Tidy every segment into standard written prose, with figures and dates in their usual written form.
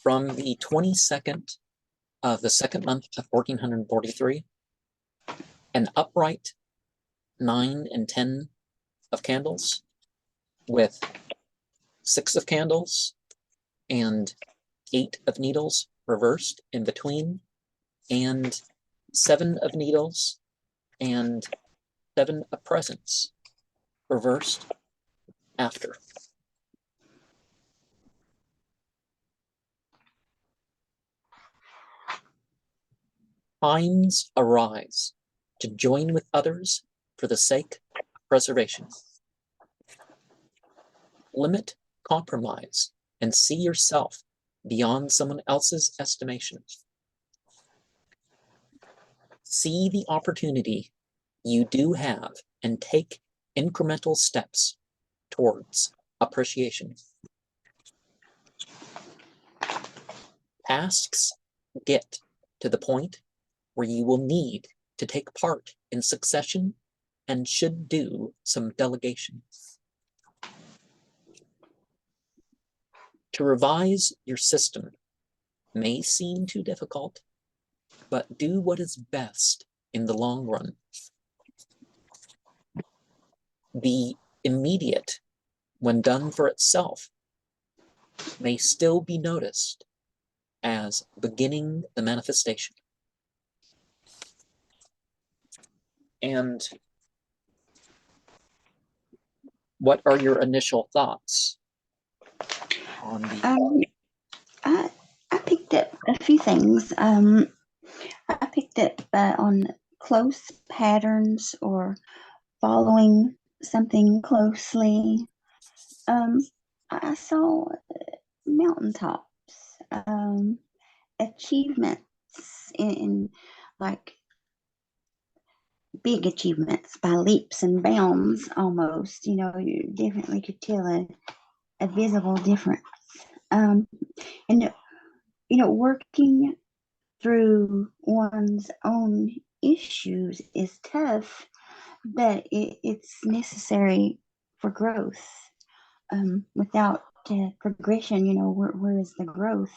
From the 22nd of the second month of 1443, an upright 9 and 10 of candles with 6 of candles and 8 of needles reversed in between, and 7 of needles and 7 of presents reversed after. Times arise to join with others for the sake of preservation. Limit compromise and see yourself beyond someone else's estimation. See the opportunity you do have and take incremental steps towards appreciation. Tasks get to the point where you will need to take part in succession and should do some delegation. To revise your system may seem too difficult, but do what is best in the long run. The immediate, when done for itself, may still be noticed as beginning the manifestation. And what are your initial thoughts on the... I picked up a few things. I picked up on close patterns or following something closely. I saw mountaintops, achievements in like big achievements by leaps and bounds almost. You know, you definitely could tell a visible difference. And, you know, working through one's own issues is tough, but it's necessary for growth. Without progression, you know, where is the growth?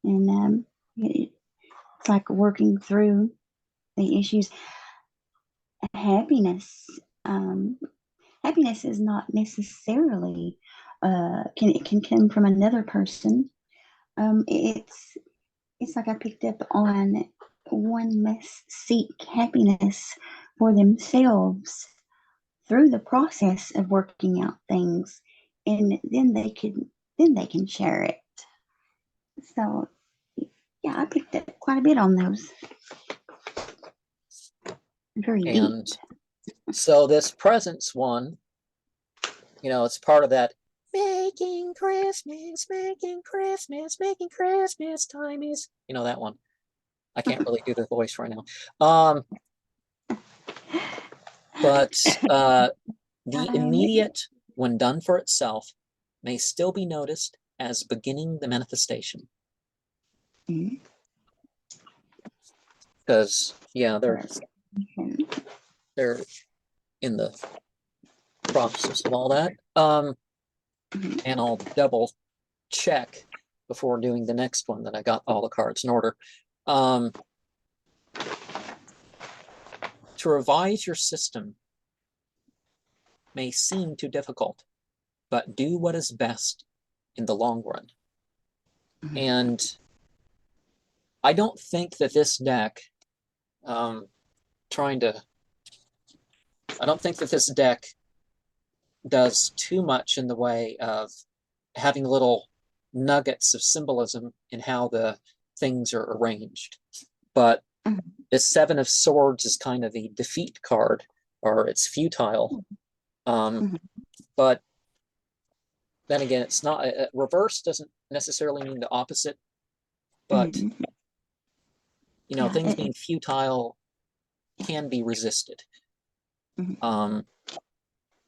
And it's like working through the issues. Happiness, happiness is not necessarily it can come from another person. It's like I picked up on one must seek happiness for themselves through the process of working out things, and then they can share it. So yeah, I picked up quite a bit on those. Very deep. So this presents one, you know, it's part of that making Christmas time is, you know, that one. I can't really do the voice right now. But the immediate, when done for itself, may still be noticed as beginning the manifestation. Because, yeah, they're in the process of all that. And I'll double check before doing the next one that I got all the cards in order. To revise your system may seem too difficult, but do what is best in the long run. And I don't think that this deck, I don't think that this deck does too much in the way of having little nuggets of symbolism in how the things are arranged. But the 7 of Swords is kind of the defeat card, or it's futile. But then again, it's not, reverse doesn't necessarily mean the opposite, but you know, things being futile can be resisted.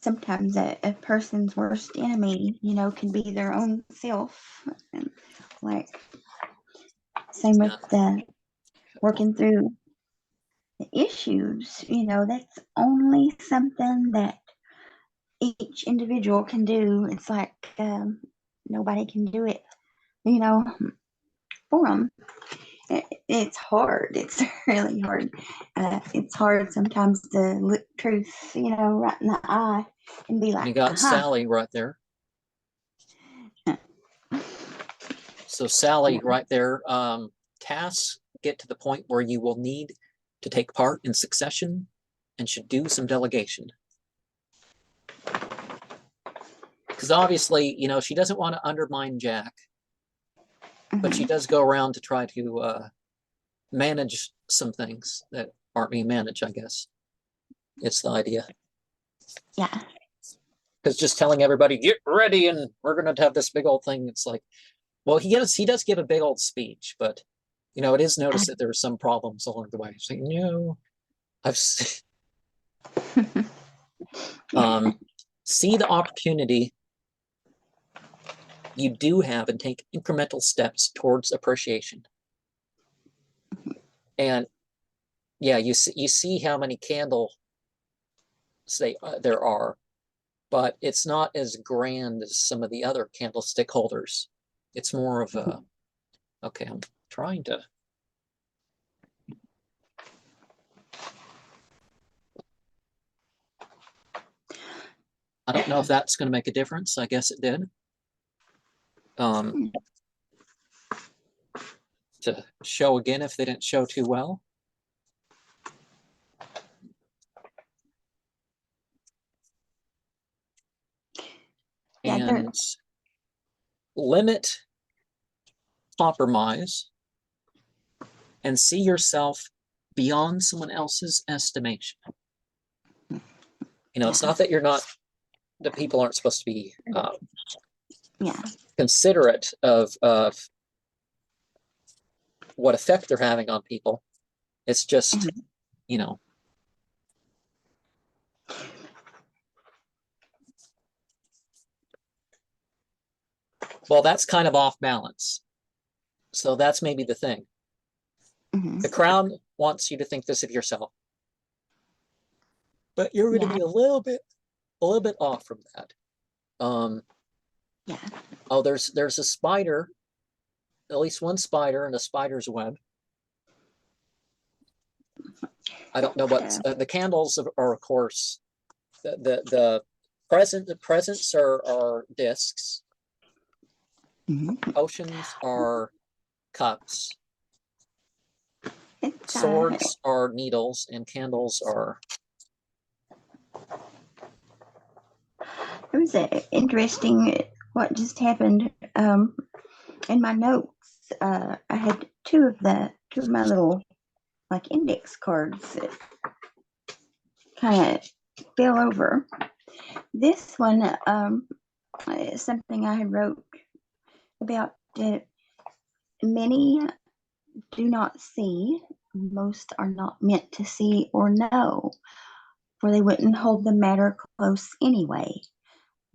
Sometimes a person's worst enemy, you know, can be their own self. And like, same with the working through the issues, you know, that's only something that each individual can do. It's like nobody can do it you know, for them. It's hard. It's really hard. It's hard sometimes to look truth, right in the eye and be You like, got Sally right there. So Sally right there, tasks get to the point where you will need to take part in succession and should do some delegation. Because obviously, she doesn't want to undermine Jack, but she does go around to try to manage some things that aren't being managed, I guess. It's the idea. Yeah. Because just telling everybody, get ready, and we're going to have this big old thing. It's like, well, he does give a big old speech, but, it is noticed that there are some problems along the way. It's like, I've see the opportunity you do have and take incremental steps towards appreciation. And yeah, you see how many candles there are, but it's not as grand as some of the other candlestick holders. It's more of a, okay, I'm trying to. I don't know if that's going to make a difference. I guess it did. To show again if they didn't show too well. Yeah, and limit compromise and see yourself beyond someone else's estimation. It's not that that people aren't supposed to be considerate of what effect they're having on people. It's just, well, that's kind of off balance. So that's maybe the thing. The crowd wants you to think this of yourself, but you're going to be a little bit off from that. Oh, there's a spider, at least one spider in a spider's web. I don't know what the candles are, of course. The presents are discs. Potions are cups. Swords are needles, and candles are. It was interesting what just happened. In my notes, I had two of my little index cards that kind of fell over. This one is something I had wrote about. Many do not see, most are not meant to see or know, for they wouldn't hold the matter close anyway.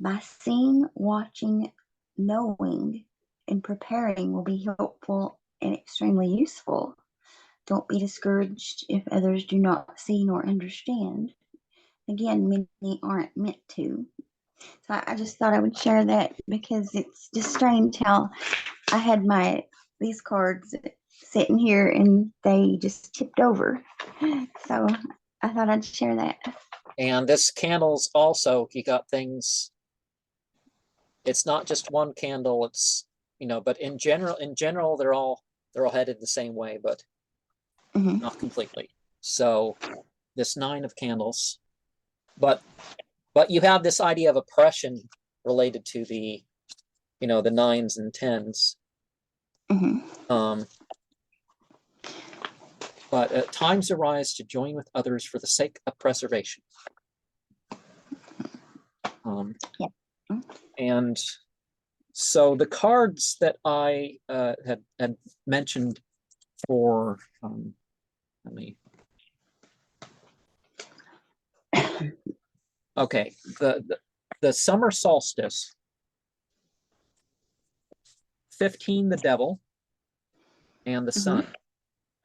By seeing, watching, knowing, and preparing will be helpful and extremely useful. Don't be discouraged if others do not see nor understand. Again, many aren't meant to. So I just thought I would share that because it's just strange how I had these cards sitting here and they just tipped over. So I thought I'd share that. And this candles also, you got things. It's not just one candle. It's but in general, they're all headed the same way, but not completely. So this 9 of candles, but you have this idea of oppression related to the the 9s and 10s. But times arise to join with others for the sake of preservation. And so the cards that I had mentioned for let me. Okay, the summer solstice. 15, the devil, and the sun.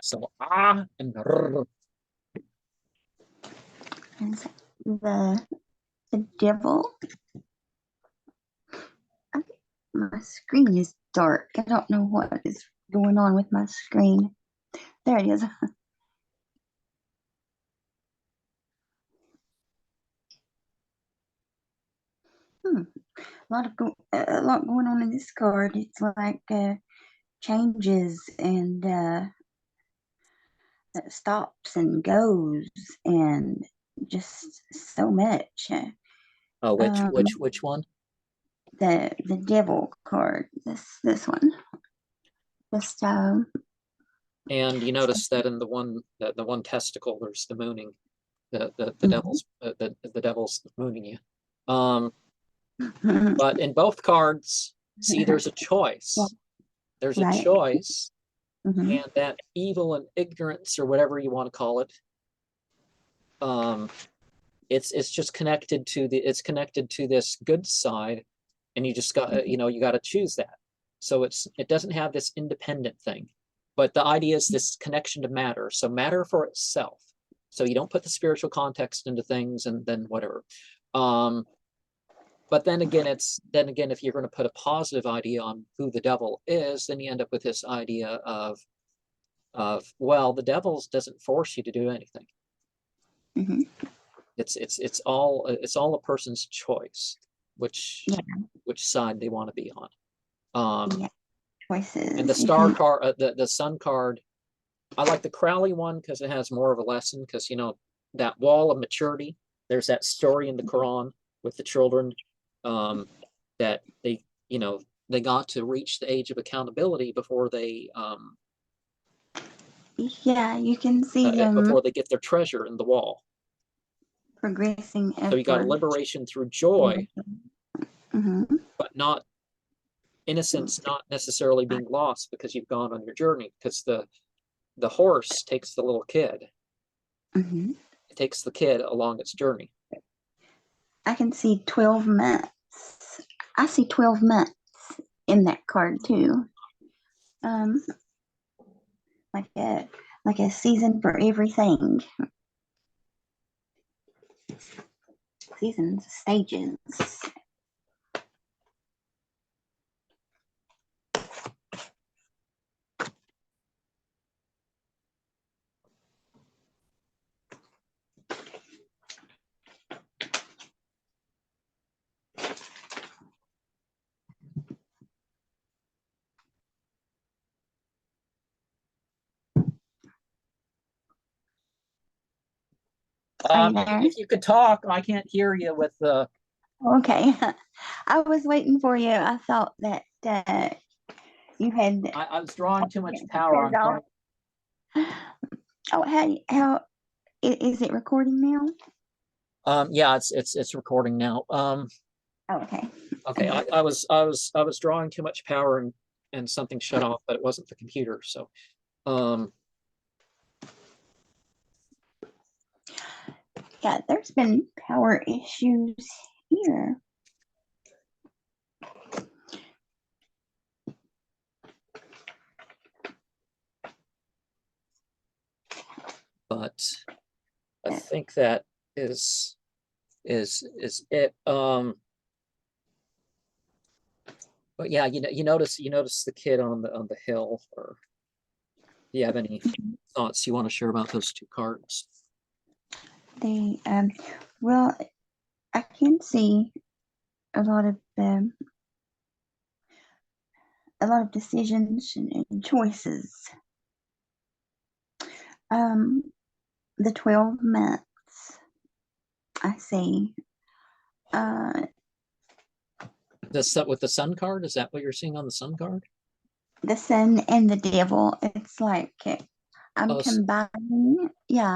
So and the devil. Okay. My screen is dark. I don't know what is going on with my screen. There it is. A lot going on in this card. It's like changes and stops and goes and just so much. Oh, Um, which one? the devil card. This one. Just And you notice that in the one testicle, there's the mooning, the mhm. the devil's mooning you. But in both cards, see, there's a Yeah, choice. There's a right. choice, Hmm. and that evil and ignorance, or whatever you want to call it, it's just connected to this good side, and you just got you got to choose that. So it doesn't have this independent thing, but the idea is this connection to matter. So matter for itself. So you don't put the spiritual context into things and then whatever. But then again, if you're going to put a positive idea on who the devil is, then you end up with this idea of well, the devil doesn't force you to do anything. Hmm. It's all a person's choice, Yeah, which side they want to be on. yeah. And the Choices. You star can. card, the sun card, I like the Crowley one because it has more of a lesson. Because that wall of maturity. There's that story in the Quran with the children, that they got to reach the age of accountability Yeah, you can see them before they get their treasure in the wall. progressing So you got a upward. liberation through joy, Hmm. but not innocence, not necessarily being lost because you've gone on your journey. Because the horse takes the little kid. Hmm. It takes the kid along its journey. I can see 12 months. I see 12 months in that card too. Um, like a season for everything. Seasons, stages. Are you there? If you could talk, I can't hear you with the. Okay. I was waiting for you. I thought that you had I was drawing too much power on off. Oh, is it recording now? Yeah, it's recording now. Oh, okay. Okay, I was drawing too much power and something shut off, but it wasn't the computer. So, um, Yeah, there's been power issues here. but I think that is it. But yeah, you notice the kid on the hill. Or do you have any thoughts you want to share about those two cards? They well, I can see a lot of decisions and choices. Um, the 12 months. I see. Uh, With the sun card, is that what you're seeing on the sun card? the sun and the devil. It's like I'm Oh, combining. Yeah.